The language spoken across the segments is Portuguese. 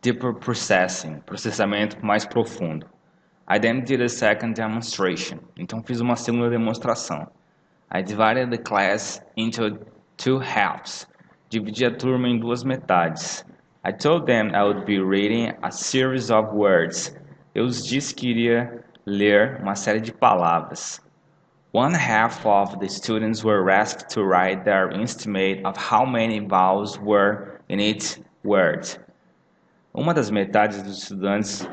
deeper processing, processamento mais profundo. I then did a second demonstration. Então fiz uma segunda demonstração. I divided the class into two halves. Dividi a turma em duas metades. I told them I would be reading a series of words. Eu os disse que iria ler uma série de palavras. One half of the students were asked to write their estimate of how many vowels were in each word. Uma das metades dos estudantes,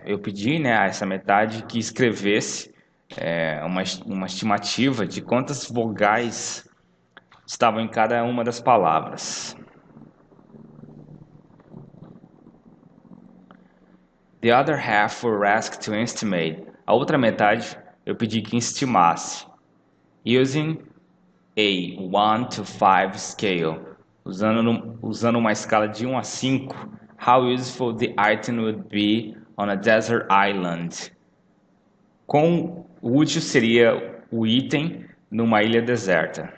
eu pedi, né, a essa metade que escrevesse uma estimativa de quantas vogais estavam em cada uma das palavras. The other half were asked to estimate. A outra metade eu pedi que estimasse. Using a 1 to 5 scale. Usando uma escala de 1 a 5. How useful the item would be on a desert island. Quão útil seria o item numa ilha deserta.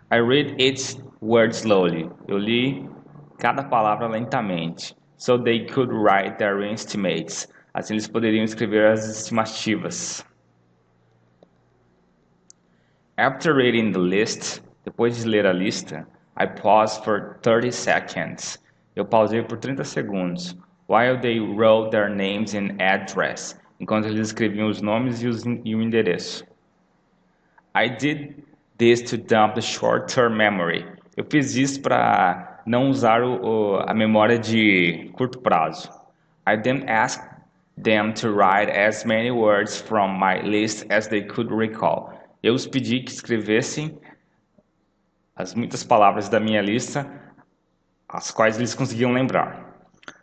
I read each word slowly. Eu li cada palavra lentamente. So they could write their estimates. Assim eles poderiam escrever as estimativas. After reading the list, depois de ler a lista, I paused for 30 seconds. Eu pausei por 30 segundos. While they wrote their names and address. Enquanto eles escreviam os nomes e o endereço. I did this to dump the short-term memory. Eu fiz isso para não usar a memória de curto prazo. I then asked them to write as many words from my list as they could recall. Eu os pedi que escrevessem as muitas palavras da minha lista, as quais eles conseguiam lembrar.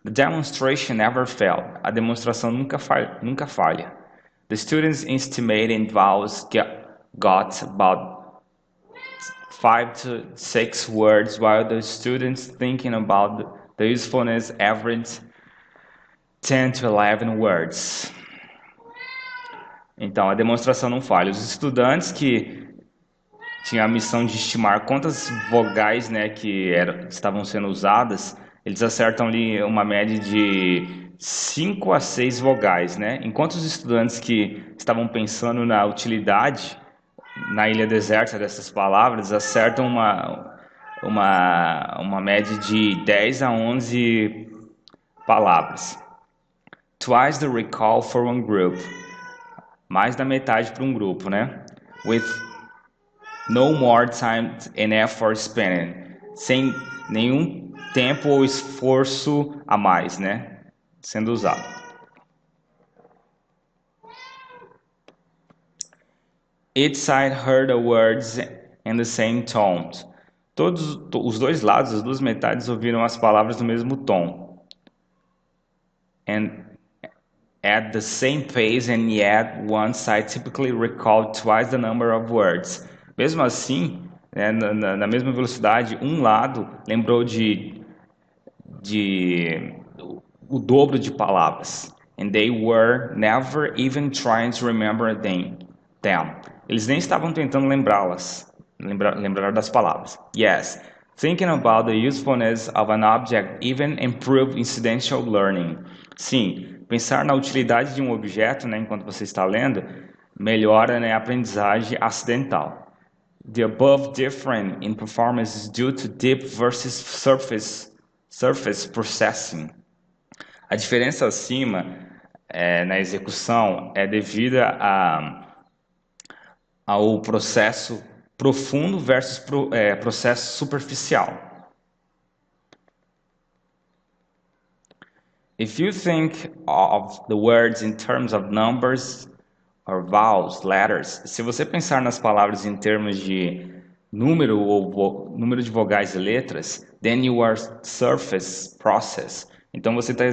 The demonstration never failed. A demonstração nunca falha. The students estimating vowels got about 5 to 6 words, while the students thinking about the usefulness averaged 10 to 11 words. Então, a demonstração não falha. Os estudantes que tinham a missão de estimar quantas vogais, né, que estavam sendo usadas, eles acertam ali uma média de 5 a 6 vogais, né? Enquanto os estudantes que estavam pensando na utilidade na ilha deserta dessas palavras acertam uma média de 10 a 11 palavras. Twice the recall for one group. Mais da metade para um grupo, né? With no more time and effort spent. Sem nenhum tempo ou esforço a mais, né? Sendo usado. Each side heard the words in the same tone. Todos os dois lados, as duas metades, ouviram as palavras no mesmo tom. And at the same pace, and yet one side typically recalled twice the number of words. Mesmo assim, né, na mesma velocidade, um lado lembrou de o dobro de palavras. And they were never even trying to remember them. Eles nem estavam tentando lembrar das palavras. Yes, thinking about the usefulness of an object even improved incidental learning. Sim, pensar na utilidade de um objeto, né, enquanto você está lendo, melhora, né, a aprendizagem acidental. The above difference in performance is due to deep versus surface processing. A diferença acima na execução é devida ao processo profundo versus processo superficial. If you think of the words in terms of numbers or vowels, letters, se você pensar nas palavras em termos de número ou número de vogais e letras, then you are surface process. Então você está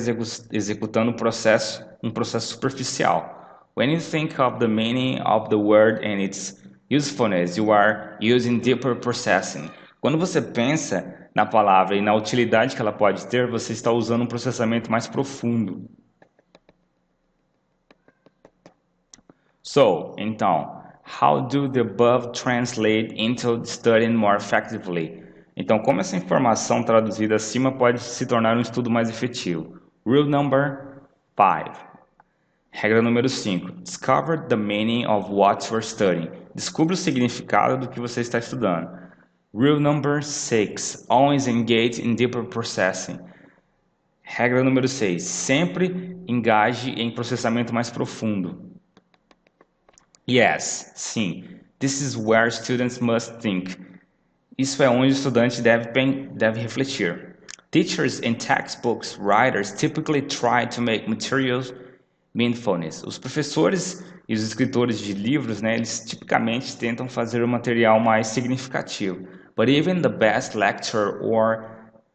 executando um processo superficial. When you think of the meaning of the word and its usefulness, you are using deeper processing. Quando você pensa na palavra e na utilidade que ela pode ter, você está usando um processamento mais profundo. So, então, how do the above translate into studying more effectively? Então, como essa informação traduzida acima pode se tornar um estudo mais efetivo? Rule number 5. Regra número 5. Discover the meaning of what you're studying. Descubra o significado do que você está estudando. Rule number 6. Always engage in deeper processing. Regra número 6. Sempre engaje em processamento mais profundo. Yes, sim. This is where students must think. Isso é onde o estudante deve refletir. Teachers and textbooks writers typically try to make materials meaningfulness. Os professores e os escritores de livros, né, eles tipicamente tentam fazer o material mais significativo. But even the best lecture or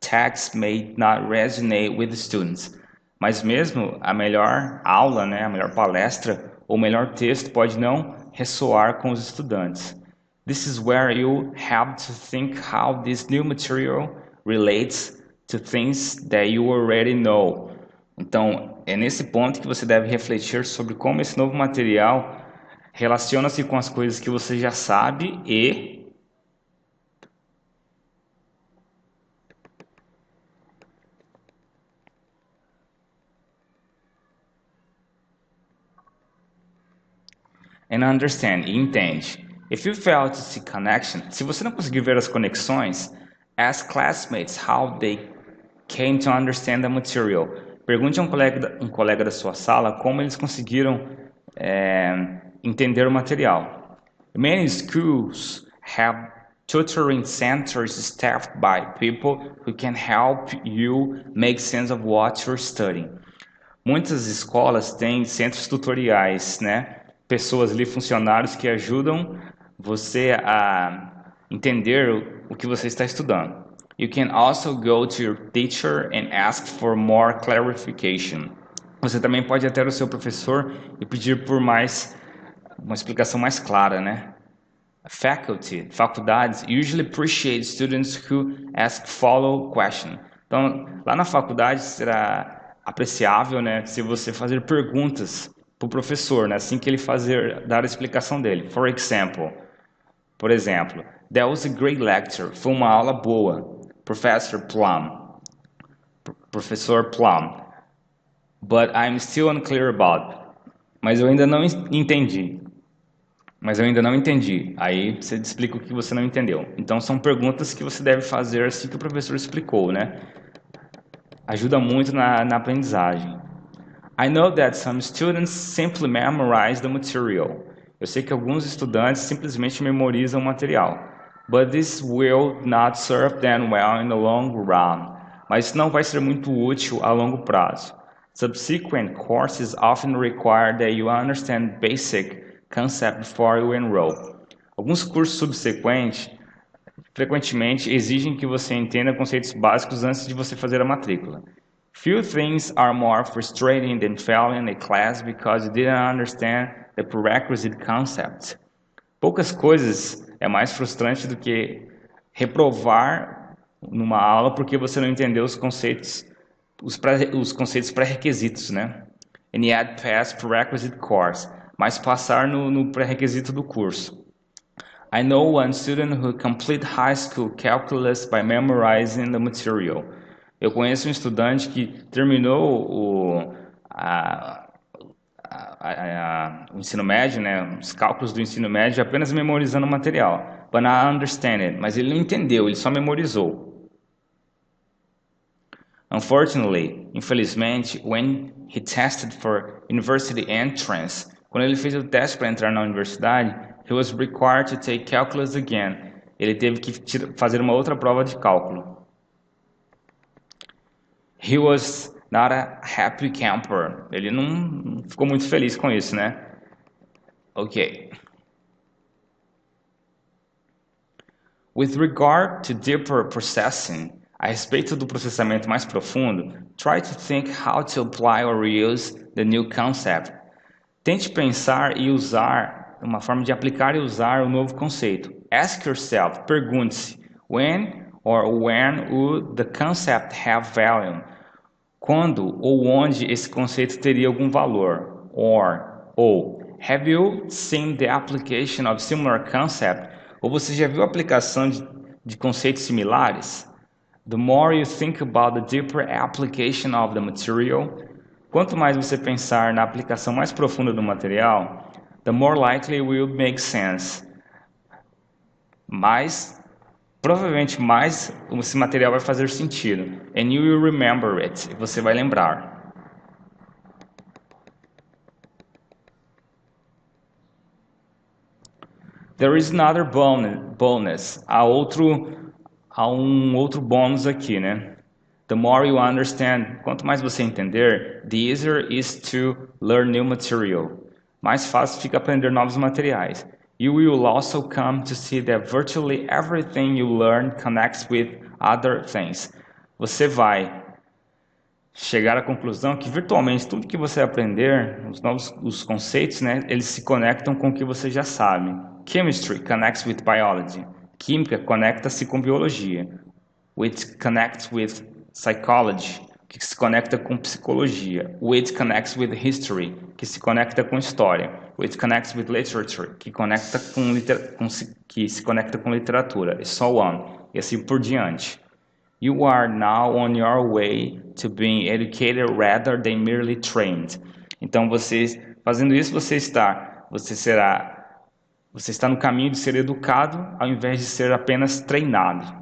text may not resonate with the students. Mas mesmo a melhor aula, né, a melhor palestra ou o melhor texto pode não ressoar com os estudantes. This is where you have to think how this new material relates to things that you already know. Então, é nesse ponto que você deve refletir sobre como esse novo material relaciona-se com as coisas que você já sabe e understand, e entende. If you fail to see connection, se você não conseguir ver as conexões, ask classmates how they came to understand the material. Pergunte a um colega da sua sala como eles conseguiram entender o material. Many schools have tutoring centers staffed by people who can help you make sense of what you're studying. Muitas escolas têm centros tutoriais, né? Pessoas ali, funcionários que ajudam você a entender o que você está estudando. You can also go to your teacher and ask for more clarification. Você também pode ir até o seu professor e pedir por uma explicação mais clara, né? Faculdades usually appreciate students who ask follow question. Então, lá na faculdade será apreciável, né, se você fazer perguntas para o professor, né, assim que ele dar a explicação dele. Por exemplo, that was a great lecture. Foi uma aula boa. Professor Plum. But I'm still unclear about. Mas eu ainda não entendi. Aí você explica o que você não entendeu. Então são perguntas que você deve fazer assim que o professor explicou, né? Ajuda muito na aprendizagem. I know that some students simply memorize the material. Eu sei que alguns estudantes simplesmente memorizam o material. But this will not serve them well in the long run. Mas isso não vai ser muito útil a longo prazo. Subsequent courses often require that you understand basic concept before you enroll. Alguns cursos subsequentes frequentemente exigem que você entenda conceitos básicos antes de você fazer a matrícula. Few things are more frustrating than failing a class because you didn't understand the prerequisite concepts. Poucas coisas é mais frustrante do que reprovar numa aula porque você não entendeu os conceitos pré-requisitos, né? And yet pass prerequisite course, mas passar no pré-requisito do curso. I know one student who completed high school calculus by memorizing the material. Eu conheço um estudante que terminou o ensino médio, né, os cálculos do ensino médio apenas memorizando o material. But I understand it. Mas ele não entendeu, ele só memorizou. Unfortunately, infelizmente, when he tested for university entrance, quando ele fez o teste para entrar na universidade, he was required to take calculus again. Ele teve que fazer uma outra prova de cálculo. He was not a happy camper. Ele não ficou muito feliz com isso, né? Ok. With regard to deeper processing, a respeito do processamento mais profundo, try to think how to apply or reuse the new concept. Tente pensar e usar uma forma de aplicar e usar o novo conceito. Ask yourself, pergunte-se, when would the concept have value? Quando ou onde esse conceito teria algum valor? Ou, have you seen the application of similar concept? Ou você já viu a aplicação de conceitos similares? The more you think about the deeper application of the material, quanto mais você pensar na aplicação mais profunda do material, the more likely it will make sense. Provavelmente mais esse material vai fazer sentido. And you will remember it. E você vai lembrar. There is another bonus. Há um outro bônus aqui, né? The more you understand, quanto mais você entender, the easier is to learn new material. Mais fácil fica aprender novos materiais. You will also come to see that virtually everything you learn connects with other things. Você vai chegar à conclusão que virtualmente tudo que você aprender, os conceitos, né, eles se conectam com o que você já sabe. Chemistry connects with biology. Química conecta-se com biologia. Which connects with psychology, que se conecta com psicologia. Which connects with history, que se conecta com história. Which connects with literature, que se conecta com literatura. E so on. E assim por diante. You are now on your way to being educated rather than merely trained. Então, fazendo isso, você está no caminho de ser educado ao invés de ser apenas treinado.